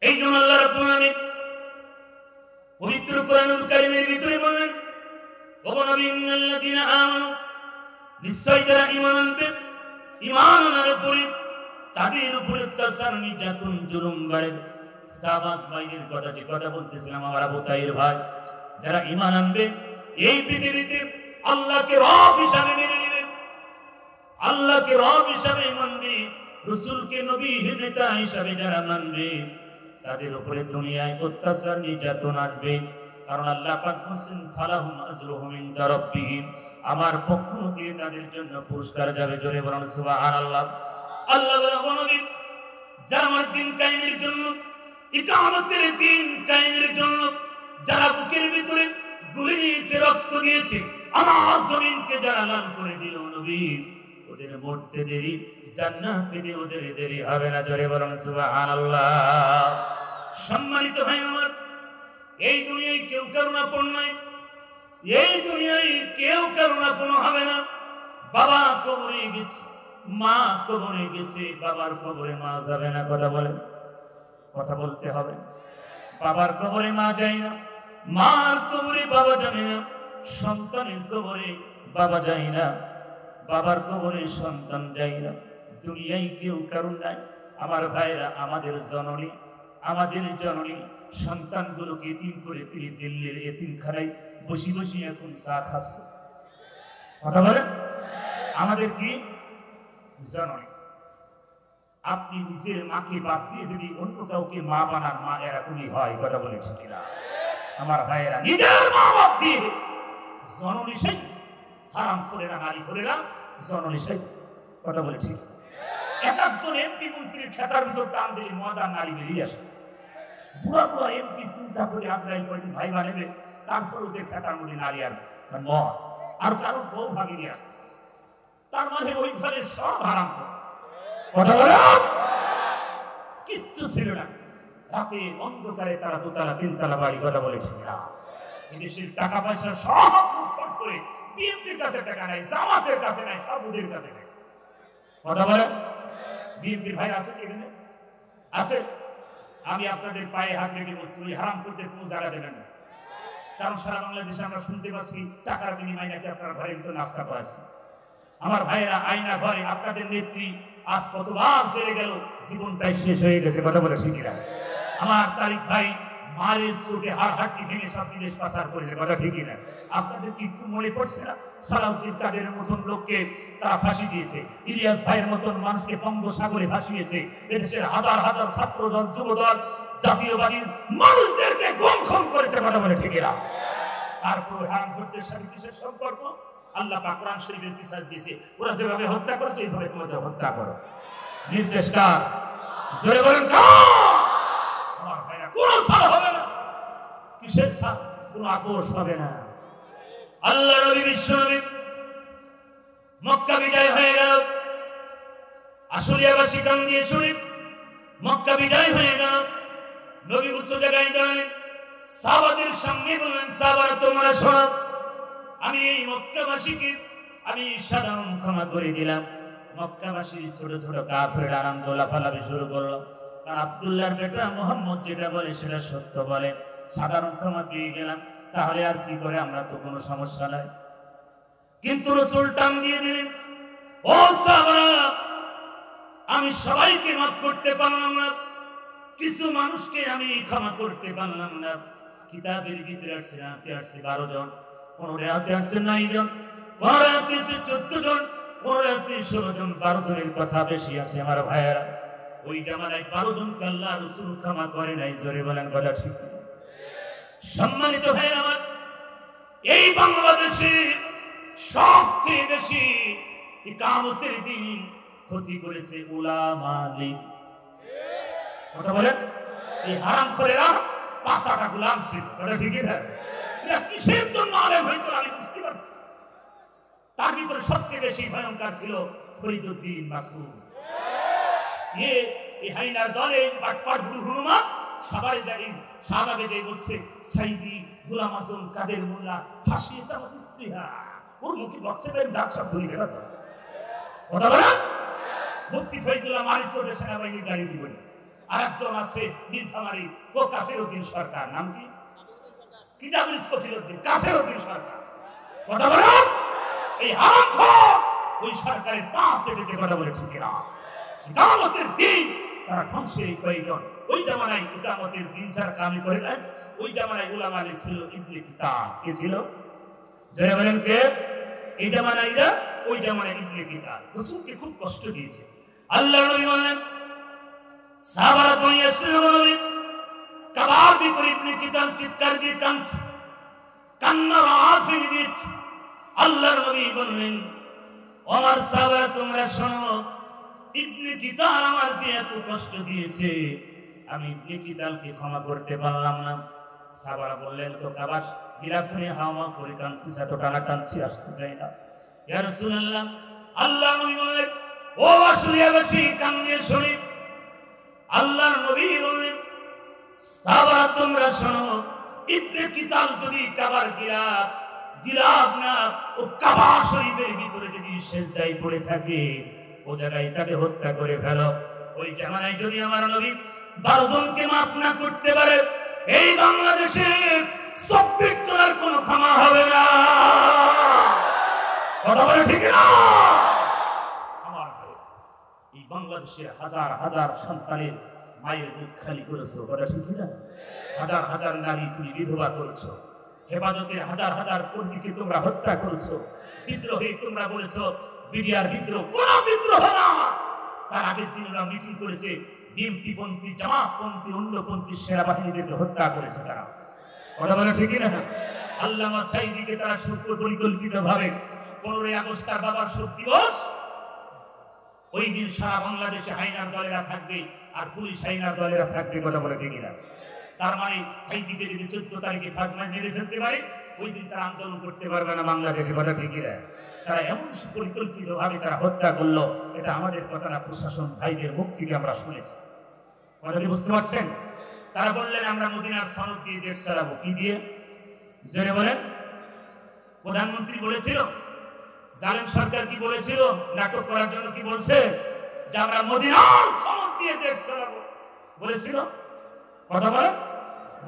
এই জন্য আল্লাহ রাব্বুল আলামিন পবিত্র কোরআনুল কারীমের ভিতরে বলেন, ও নবী ইন্নাল্লাযীনা আমানু, নিশ্চয় যারা ঈমান আনবে, ঈমান আনার পরে তাদের উপরে অত্যাচার, নির্যাতন, জুলুম বাড়বে। সাহাবা বাইরের কথা বলতেছিলাম আমার আবু তাহের ভাই, যারা ঈমান আনবে এই পৃথিবীতে আল্লাহকে রব হিসাবে মেনে নেবে, আল্লাহকে রব হিসাবে মানবে, রাসূলকে নবী নেতা হিসাবে যারা মানবে, তাদের উপরে দুনিয়ায় অত্যাচার, নির্যাতন আসবে। কারণ আল্লাহ পাক বলেন, ফালাহুম আজরুহুম ইনদা রাব্বিহিম, আমার পক্ষ থেকে তাদের জন্য পুরস্কার যাবে। জোরে বলুন সুবহানাল্লাহ। আল্লাহ বলেন, যারা আমার দিন কায়েমের জন্য, ইকামতের দিন কায়েমের জন্য যারা বুকের ভিতরে গুলি নিয়েছে, রক্ত দিয়েছে, আমার জমিনকে যারা লাল করে দিল নবী, ওদের মরতে দেরি, জান্নাত পেতে ওদের দেরি হবে না। জোরে বলুন সুবহানাল্লাহ। সম্মানিত ভাই আমার, এই দুনিয়ায় কেউ কারুণাপূর্ণ নয়, এই দুনিয়ায় কেউ কারুণাপূর্ণ হবে না। বাবা কবরে গেছে, মা কবরে গেছে, বাবার কবরে মা যাবে না। কথা বলতে হবে। বাবার কবরে মা যায় না, মার কবরে বাবা যাবে না, সন্তানের কবরে বাবা যায় না, বাবার কবরে সন্তান যায় না। দুনিয়ায় কেউ কারণ নাই। আমার ভাইরা, আমাদের জননী সন্তানগুলোকে এতিম করে তিনি দিল্লির এতিমখানায় বসে বসে এখন চা খাচ্ছে। কথা বলেন, আমাদের কি জননী। আপনি নিজের মাকে বাদ দিয়ে যদি অন্য কাউকে মা বানান, মা এরকমই হয়। কথা বলে ঠিক না আমার ভাইয়েরা? নিজের মা বাদ দিয়ে জননী সাইজ, হারাম করেরা, নারী করেরা জননী সাইজ। কথা বলে ঠিক। এক একজন এমপি মন্ত্রীর খেতার ভিতর টান দিলে ময়দান নারী বেরিয়ে আসে। বুড়া বুড়া এমপি চিন্তা করে আজরাইল কয়েকদিন ভাই বানাবে, তারপর ওদের খেতার মধ্যে নারী আর মদ আর কারো বউ ভাগে নিয়ে আসতেছে। তার মাঝে ওই ধরনের সব হারাম করে। কথা বলে কিচ্ছু ছিল না। রাতে অন্ধকারে তারা দোতলা তিনতলা বাড়ি। কথা বলে ঠিক না? এদেশের টাকা পয়সা সব লুটপাট করে বিএনপির কাছে টাকা নাই, জামাতের কাছে নাই, সব ওদের কাছে নাই। কথা বলে বিএনপির ভাই আছে কি এখানে? আছে? আমি আপনাদের পায়ে হাত রেখে বলছি, ওই হারাম করতে কোনো জায়গা দেবেন না। কারণ সারা বাংলাদেশে আমরা শুনতে পাচ্ছি টাকার বিনিময়ে নাকি আপনার ঘরের ভিতরে নাস্তা করাচ্ছে। আমার ভাইয়েরা, আয়না ঘরে আপনাদের নেত্রী আজ কতবার চলে গেল, জীবনটাই শেষ হয়ে গেছে। কথা বলে শিখিরা। আমার তারিক ভাই মারের চোটে হাড়হাড্ডি ভেঙে সব বিদেশ পাচার করেছে। কথা ঠিকই না? আপনাদের কি মনে পড়ছে না? সালাউদ্দিন কাদেরের মতন লোককে তারা ফাঁসি দিয়েছে, ইলিয়াস ভাইয়ের মতন মানুষকে বঙ্গোসাগরে ভাসিয়েছে, এদেশের হাজার হাজার ছাত্রদল, যুবদল, জাতীয়বাদী মানুষদেরকে গমখম করেছে। কথা বলে ঠিকিরা? তারপর হারাম ভোটের সাথে কিসের সম্পর্ক? আল্লাহ পাক কোরআন শরীফের কিসাস দিয়েছে, ওরা যেভাবে হত্যা করেছে এইভাবে তোমাদের হত্যা করো। নির্দেশ কার? জোরে বলেন কার? আমার ভাইরা, কোনো ছাড় হবে না। কিসের ছাড়? কোনো আপোষ হবে না। আল্লাহ নবী, বিশ্ব নবী মক্কা বিজয় হয়ে গেল। আশুলিয়াবাসী কান দিয়ে শুনি মক্কা বিজয় হয়ে গেল। নবী উঁচু জায়গায় দাঁড়ালেন, সাহাবাদের সামনে বললেন, সাহাবারা তোমরা শোনো, আমি এই মক্কাবাসীকে আমি সাধারণ ক্ষমা করে দিলাম। মক্কাবাসী ছোট ছোট কাফের আনন্দ লাফালাফি শুরু করলো। কারণ আব্দুল্লাহর বেটা মুহাম্মদ যেটা বলে সেটা সত্য বলে, সাধারণ ক্ষমা পেয়ে গেলাম, তাহলে আর কি করে, আমরা তো কোনো সমস্যা নাই। কিন্তু রাসূল টান দিয়ে দিলেন, ও সাহাবারা, আমি সবাইকে মাফ করতে পারলাম না, কিছু মানুষকে আমি ক্ষমা করতে পারলাম না। কিতাবের ভিতরে আছে 12 জন, 15 আছে 9 জন, 15 আছে 14 জন, 15 16 জন, 12 জনের কথা বেশি আছে। আমার ভাইয়েরা, ওই জামানায় 12 জনকে আল্লাহ রাসূল ক্ষমা করে নাই। জোরে বলেন কথা ঠিক? সম্মানিত ভাইয়েরা আমার, এই বাংলাদেশে সবচেয়ে বেশি কিয়ামতের দিন ক্ষতি করেছে উলামা লীগ। কথা বলেন, এই হারামখোরেরা পাঁচাটা গোলাম ছিল। কথা ঠিকই না? এরা কিসের জন্য আলেম হয়েছিল আমি বুঝতে পারছি। তার ভিতরে সবচেয়ে বেশি ভয়ঙ্কর ছিল ফরিদউদ্দিন মাসুদ। এই হাইনার দলে পাটপাট গুরু হনুমান সাভারে যাই, শাহবাগে যাই বলছে, সাইদি, গোলাম আজম, কাদের মোল্লা ফাঁসি, এটা আমাদের স্পৃহা। ওর মুখে বক্সে ডাক সব ভুলে গেল। কথা বলেন, মুফতি ফয়জুল্লাহ মারিসোডে সেনাবাহিনীর গাড়ি দিবেন, আরেকজন আছে নীলফামারী ও কাফেরউদ্দিন সরকার, নাম কি? কিতাবুল ইসকফিরউদ্দিন কাফেরউদ্দিন সরকার। কথা বলো, এই হারামখোর ওই সরকারের পাঁচ সেটেছে, কথা বলে ঠিক না? ইকামতের দিন তারা ধ্বংসের প্রয়োজন। ওই জামানায় ইকামতের দিন যারা কামি করে না, ওই জামানায় উলামা ছিল ইবনে কিতাব। কে ছিল? যারা বলেন কে? এই জামানায় এরা, ওই জামানায় ইবনে কিতাব। রাসূলকে খুব কষ্ট দিয়েছে। আল্লাহর নবী বলেন সাহাবারা তো ইয়াসির নবী কাবার ভিতরে ইবনে কিতাব চিৎকার দিয়ে কাঁদছে, কান্নার আওয়াজ ভেঙে দিয়েছে। আল্লাহর নবী বললেন আমার সাহাবারা তোমরা শোনো, ইবনে কিতাব আমার যে এত কষ্ট দিয়েছে আমি ইবনে কিতাবকে ক্ষমা করতে পারলাম না। সাহাবারা বললেন তো কাবাস গিলাপ ধরে হাওয়া করে কাঁদছিস, এত টানা টানছি আসতে চাই না ইয়া রাসূলুল্লাহ। আল্লাহর নবী বললেন ও আশুলিয়াবাসী কান দিয়ে শুনি। আল্লাহর নবী বললেন সাহাবারা তোমরা শোনো, ইবনে কিতাব যদি কাবার গিলাপ না ও কাবা শরীফের ভিতরে যদি সিজদায় পড়ে থাকে, ও জায়গায় তাকে হত্যা করে ফেলো। ওই জামানায় যদি আমার নবী 12 জনকে মাফ না করতে পারে, এই বাংলাদেশে 24 জনের কোনো ক্ষমা হবে না। কথা বলে ঠিক না? আমার ভাই, এই বাংলাদেশের হাজার হাজার সন্তানের মায়ের বুক খালি করেছো, কথা ঠিক না? হাজার হাজার নারী তুমি বিধবা করেছো, হেফাজতের হাজার হাজার কর্মীকে তোমরা হত্যা করেছো, বিদ্রোহী তোমরা বলেছো বিডিআর বিদ্রোহ, কোন বিদ্রোহ না। তার আগের দিন ওরা মিটিং করেছে, বিএনপি পন্থী জামাতপন্থী অন্যপন্থী সেনাবাহিনীদেরকে হত্যা করেছে তারা। কথা বলে ঠিক না? আল্লামা সাঈদীকে তারা সুপরিকল্পিত ভাবে 15 আগস্ট তার বাবার শোক দিবস, ওই দিন সারা বাংলাদেশে হাইনার দলেরা থাকবে আর পুলিশ হাইনার দলেরা থাকবে। কথা বলে ঠিক না? তার মানে সাঈদীকে যদি 14 তারিখে ফাঁকমা মেরে ফেলতে পারে, ওই দিন তারা আন্দোলন করতে পারবে না বাংলাদেশে। কথা ঠিক না? তারা এমন সুপরিকল্পিত ভাবে তারা হত্যা করলো, এটা আমাদের কথা না, প্রশাসন ভাইদের মুখ থেকে আমরা শুনেছি। কথাটি বুঝতে পারছেন? তারা বললেন আমরা মদিনার সনদ দিয়ে দেশ চালাবো। কি দিয়ে? জোরে বলেন। প্রধানমন্ত্রী বলেছিল, জালেম সরকার কি বলেছিল? নাটক করার জন্য কি বলছে? যে আমরা মদিনার সনদ দিয়ে দেশ চালাবো বলেছিল। কথা বলে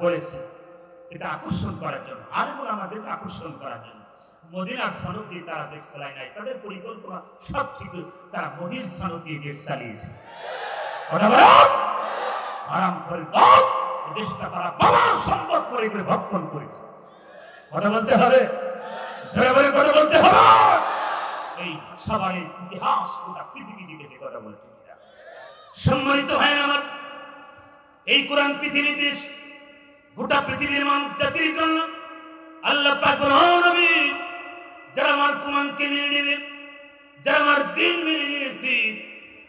বলেছে, এটা আকর্ষণ করার জন্য, আর আমাদেরকে আকর্ষণ করার জন্য। মদিনার সনদ দিয়ে তারা দেশ চালায় নাই, তাদের পরিকল্পনা সব ঠিক, তারা মদিনার সনদ দিয়ে দেশ চালিয়েছে। কথা বলে হারাম করে দেশটা তারা বাবার সম্পদ করে করে ভক্ষণ করেছে। কথা বলতে হবে, কথা বলতে হবে। এই ভাষাবাড়ির ইতিহাস গোটা পৃথিবী দেখেছে। কথা বলতে সম্মানিত ভাইয়ের আমার, এই কোরআন পৃথিবীতে গোটা পৃথিবীর মানুষ জাতির জন্য আল্লাহ পাক নবী যারা আমার কোরআনকে মেনে নেবে, যারা আমার দিন মেনে নিয়েছে,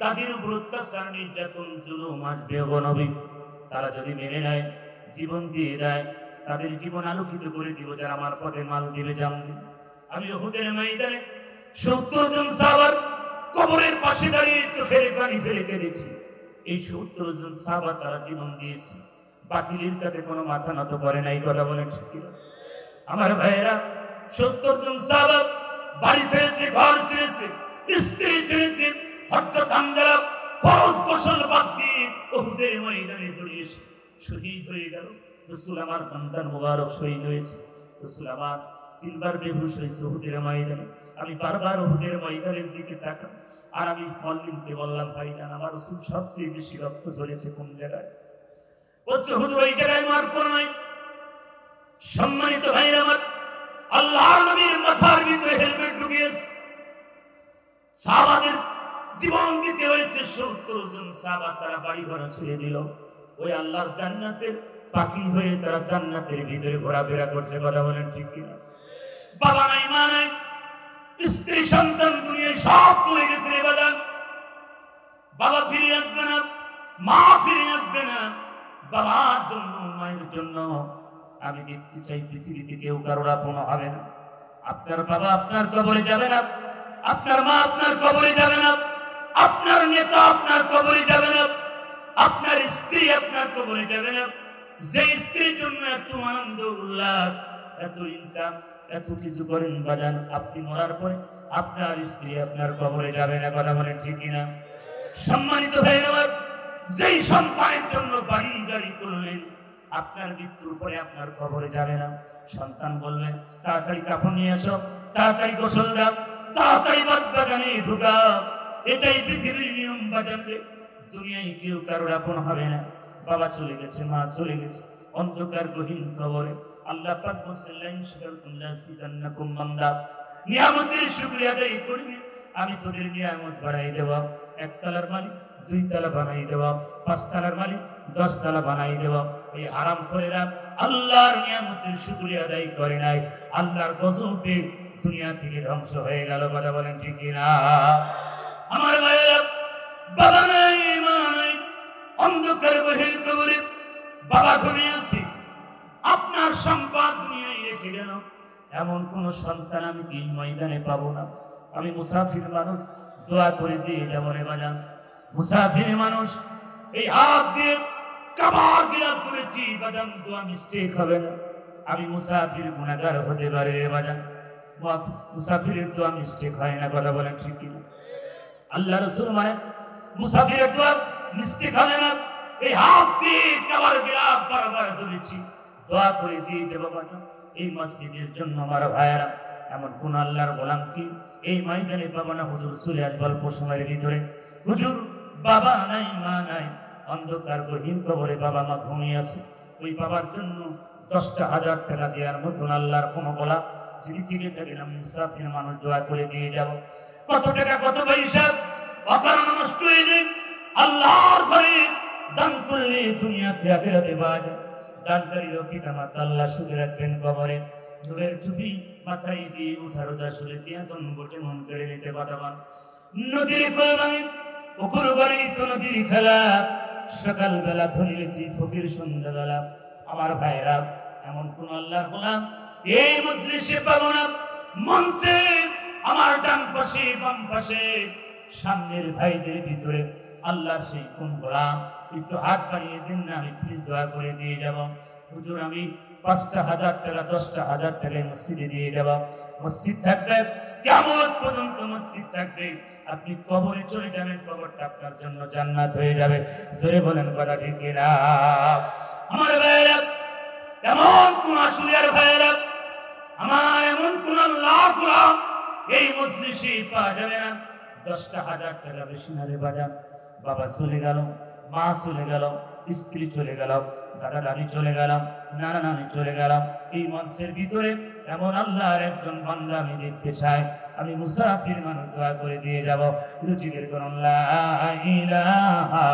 তাদের উপর অত্যাচার নির্যাতন জুলুম আসবে গো নবী। তারা যদি মেনে নেয়, জীবন দিয়ে দেয়, তাদের জীবন আলোকিত করে দিব। যারা আমার পথে মাল দিবে, জান দিবে। আমি উহুদের ময়দানে 70 জন সাহাবার কবরের পাশে দাঁড়িয়ে চোখের পানি ফেলে কেঁদেছি। এই 70 জন সাহাবা তারা জীবন দিয়েছে, বাতিলের কাছে কোনো মাথা নত করে নাই। কথা বলে ঠিক না? আমার ভাইয়েরা, 70 জন সাহাবা বাড়ি ছেড়েছে, ঘর ছেড়েছে, স্ত্রী ছেড়েছে, হত্যা কান্দারা খরচ কৌশল বাদ দিয়ে উহুদের ময়দানে দৌড়িয়ে শহীদ হয়ে গেল। রাসূল আমার বান্দার মুবারক শহীদ হয়েছে। রাসূল আমার 3 বার বেহুশ হয়েছে উহুদের ময়দানে। আমি বারবার উহুদের ময়দানের দিকে তাকাই, আর আমি মল্লিমকে বললাম ভাই জান, আমার রাসূল সবচেয়ে বেশি রক্ত ঝরেছে কোন জায়গায়? বলছে হুজুর ওই জায়গায় মার পর নাই। সম্মানিত ভাইরা আমার, আল্লাহর নবীর মাথার ভিতরে হেলমেট ঢুকিয়েছে, সাহাবাদের জীবন দিতে হয়েছে। 70 জন সাহাবা তারা বাড়ি ঘর ছেড়ে দিল, ওই আল্লাহর জান্নাতের পাখি হয়ে তারা জান্নাতের ভিতরে ঘোরাফেরা করছে। কথা বলেন ঠিক কিনা? বাবা নাই, মা নাই, স্ত্রী সন্তান দুনিয়ায় সব চলে গেছে রে বাবা। বাবা ফিরে আসবে না, মা ফিরে আসবে না। বাবার জন্য, মায়ের জন্য আমি দেখতে চাই পৃথিবীতে কেউ কারোর আপন হবে না। আপনার বাবা আপনার কবরে যাবে না, আপনার মা আপনার কবরে যাবে না, আপনার নেতা আপনার কবরে যাবে না, আপনার স্ত্রী আপনার কবরে যাবে না। যে স্ত্রীর জন্য এত আনন্দ উল্লাস, এত ইনকাম, এত কিছু করেন বাজান, আপনি মরার পরে আপনার স্ত্রী আপনার কবরে যাবে না। কথা বলে ঠিক না? সম্মানিত ভাই আমার, যেই সন্তানের জন্য বাড়ি গাড়ি করলেন, আপনার মৃত্যুর পরে আপনার কবরে যাবে না। সন্তান বলবেন তাড়াতাড়ি কাপড় নিয়ে আসো, তাড়াতাড়ি গোসল দাও, তাড়াতাড়ি বাগানে ঢুকাও। এটাই পৃথিবীর নিয়ম বাজাবে। দুনিয়ায় কেউ কারোর আপন হবে না। বাবা চলে গেছে, মা চলে গেছে, অন্ধকার গহীন কবরে। আল্লাহ পাক বলেন শাকারতুল্লাহ সিদান্নাকুম বান্দা, নিয়ামতের শুকরিয়া আদায় করবে, আমি তোদের নিয়ামত বাড়াই দেব। একতলার মালিক 2 তলা বানাই দেব, 5 তলার মালিক 10 তলা বানাই দেব। এই হারাম করেরা আল্লাহর নিয়ামতের শুকরিয়া আদায় করে নাই, আল্লাহর গজবে দুনিয়া থেকে ধ্বংস হয়ে গেল। কথা বলেন ঠিক না? আমার ভাইয়েরা, বাবা নাই, মা নাই, অন্ধকার গহীন কবরে বাবা ঘুমিয়ে আছে, আপনার সম্পদ দুনিয়ায় রেখে গেল। এমন কোন সন্তান আমি কি ময়দানে পাবো না? আমি মুসাফির মানুষ, দোয়া করে দিয়ে যাবো রে বাজান। মুসাফির মানুষ, এই হাত দিয়ে কাবার গিলাফ ধরেছি বাজান, দোয়া মিস্টেক হবে না। আমি মুসাফির গুনাহগার হতে পারি রে বাজান, মুসাফিরের দোয়া মিস্টেক হয় না। কথা বলেন ঠিক কি? আল্লাহ রাসূল মানে মুসাফিরের দোয়া মিস্টেক হবে না। এই হাত দিয়ে কাবার গিলাফ বারবার ধরেছি, দোয়া করে দিয়ে যাবো বাজান। এই মসজিদের জন্য আমার ভাইয়েরা, এমন কোন আল্লাহর গোলাম কি এই ময়দানে পাবো না? হুজুর চলে আসবে অল্প সময়ের ভিতরে। হুজুর বাবা নাই, মা নাই, অন্ধকার গহীন কবরে বাবা মা ঘুমিয়ে আছে। ওই বাবার জন্য 10,000 টাকা দেওয়ার মতন আল্লাহর কোনো গোলাম যদি থেকে থাকে না, মুসাফির মানুষ দোয়া করে দিয়ে যাব। কত টাকা, কত পয়সা অকারণে নষ্ট হয়ে যায়। আল্লাহর ঘরে দান করলে দুনিয়াতে আখিরাতে পাওয়া যায়। দানকারীর পিতামাতা আল্লাহ সুখে রাখবেন কবরে। নূরের টুপি মাথায় দিয়ে উঠার উদাসলে তিয়াতন বটে মন কেড়ে নিতে পাঠাবান। নদীর কোলবানি পুকুর বাড়ি তো নদীর খেলা, সকালবেলা ধনী তুই ফকির সন্ধ্যাবেলা। আমার ভাইরা, এমন কোন আল্লাহর গোলাম এই মজলিসে পাবো না। মঞ্চে আমার ডান পাশে, বাম পাশে, সামনের ভাইদের ভিতরে আল্লাহর সেই কোন গোলাম একটু হাত বাড়িয়ে দিন না, আমি প্লিজ দোয়া করে দিয়ে যাব। হুজুর আমি 5,000 টাকা, 10,000 টাকা মসজিদে দিয়ে যাব। মসজিদ থাকবে, কিয়ামত পর্যন্ত মসজিদ থাকবে। আপনি কবরে চলে যাবেন, কবরটা আপনার জন্য জান্নাত হয়ে যাবে। জোরে বলেন কথা ঠিক না? আমার ভাইয়েরা, এমন কোন আসুলিয়ার ভাইয়েরা, আমার এমন কোন আল্লাহ গোলাম এই মজলিসে পাওয়া যাবে না। 10,000 টাকা বেশি না রে বাজান। বাবা চলে গেল, মা চলে গেল, স্ত্রী চলে গেল, দাদা দাদি চলে গেল, নানা নানি চলে গেল। এই মঞ্চের ভিতরে এমন আল্লাহর একজন বান্দা আমি দেখতে চাই। আমি মুসাফির মানুষ দোয়া করে দিয়ে যাব। রুচি বের করুন, লা ইলাহা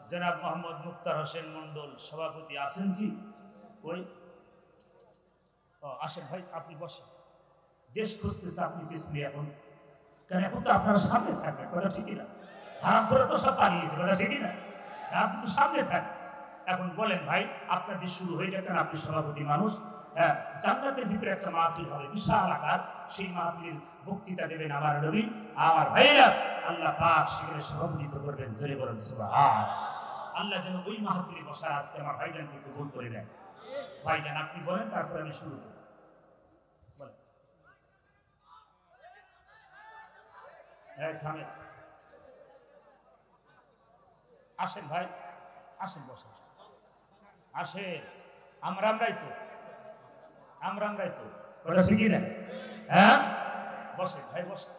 জনাব মোহাম্মদ মুক্তার হোসেন মন্ডল সভাপতি আছেন কি? ওই আসেন ভাই, আপনি বসেন। দেশ খুঁজতেছে আপনি পিছনে এখন, কারণ এখন তো আপনারা সামনে থাকবেন। কথা ঠিকই না? হারাম করে তো সব পালিয়েছে। কথা ঠিকই না? আপনি তো সামনে থাকবেন। এখন বলেন ভাই, আপনার দেশ শুরু হয়ে যায়, কারণ আপনি সভাপতি মানুষ। হ্যাঁ, জান্নাতের ভিতরে একটা মাহফিল হবে বিশাল আকার। সেই মাহফিলের বক্তৃতা দেবেন আমার নবী। আমার ভাইয়েরা, আল্লাহ পাক সেখানে সভাপতিত্ব করবেন। জোরে বলেন সুবহান। আল্লাহ যেন ওই মাহফিলে বসা আজকে আমার ভাইজানকে কবুল করে দেন। ভাইজান আপনি বলেন, তারপরে আমি শুরু করব। বলেন। থামেন, আসেন ভাই, আসেন, বসেন, আসেন। আমরাই তো কথা ঠিকই না? হ্যাঁ, বসেন ভাই, বসেন।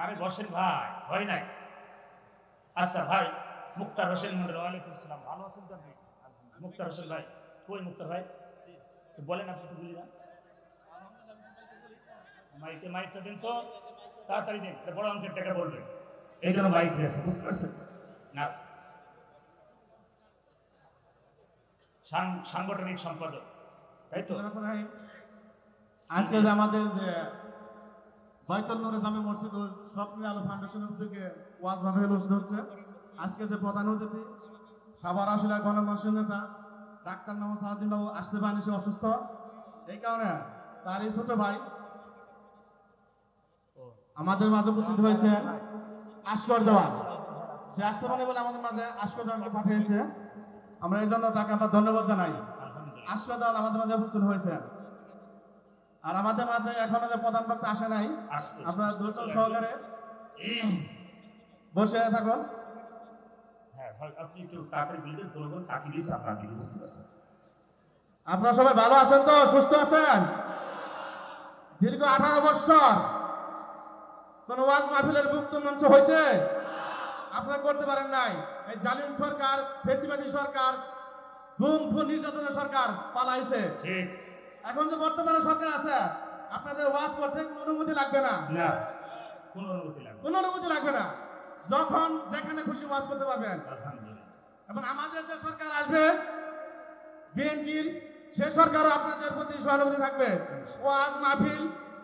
আরে বসেন ভাই, ভয় নাই। আচ্ছা ভাই, মুক্তার হোসেন মন্ডল, ওয়ালাইকুম আসসালাম। ভালো আছেন তো আপনি? মুক্তার হোসেন ভাই, কই মুক্তার ভাই? বলেন, আপনি তো বলি না। মাইকটা দিন তো, তাড়াতাড়ি দিন, বড় অঙ্কের টাকা বলবেন, এই জন্য মাইক দিয়েছে, বুঝতে পারছেন? সাংগঠনিক সম্পাদক, তাই তো? আজকে যে আমাদের যে বাইতুল নূরে জামে মসজিদ স্বপ্নে আলো ফাউন্ডেশনের থেকে ওয়াজ মাহফিল অনুষ্ঠিত হচ্ছে। আজকে যে প্রধান অতিথি সাভার আসলে গণমানুষের নেতা ডাক্তার মোহাম্মদ সালাউদ্দিন বাবু আসতে পারেনি, সে অসুস্থ। এই কারণে তার এই ছোট ভাই আমাদের মাঝে উপস্থিত হয়েছে আশকর দেওয়া। সে আসতে পারে বলে আমাদের মাঝে আশকর দেওয়াকে পাঠিয়েছে। আমরা এই জন্য তাকে আমরা ধন্যবাদ জানাই। আশ্রয় দেওয়ার আমাদের মাঝে উপস্থিত হয়েছেন। আর আমাদের মাঝে এখনো যে প্রধান বক্তা আসে নাই, আপনারা দ্রুত সহকারে বসে থাকুন। হ্যাঁ, আপনি একটু তাড়াতাড়ি বলে দেন, জনগণ তাকিয়ে দিয়েছে আপনার দিকে, বুঝতে পারছেন? আপনারা সবাই ভালো আছেন তো, সুস্থ আছেন? দীর্ঘ 18 বছর কোন ওয়াজ মাহফিলের মুক্ত মঞ্চ হয়েছে? আপনারা করতে পারেন নাই। এই জালিম সরকার, ফেসিবাদী সরকার, গুম খুন নির্যাতনের সরকার পালাইছে। ঠিক এখন যে বর্তমানে সরকার আছে, আপনাদের ওয়াজ করতে কোনো অনুমতি লাগবে না। না, কোনো অনুমতি লাগবে না। কোনো অনুমতি লাগবে না, যখন যেখানে খুশি ওয়াজ করতে পারবেন। আলহামদুলিল্লাহ। এবং আমাদের যে সরকার আসবে বিএনপির, সে সরকারও আপনাদের প্রতি সহানুভূতি থাকবে। ওয়াজ মাহফিল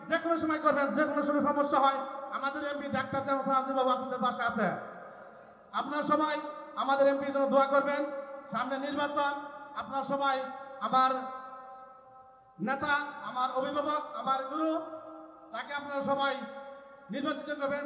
যে কোনো সময় করবেন, যে কোনো সময় সমস্যা হয়, আমাদের এমপি ডাক্তার জামাল বাবু আপনাদের পাশে আছে। আপনারা সবাই আমাদের এমপির জন্য দোয়া করবেন। সামনে নির্বাচন, আপনারা সবাই আমার নেতা, আমার অভিভাবক, আমার গুরু, তাকে আপনারা সবাই নির্বাচিত করবেন।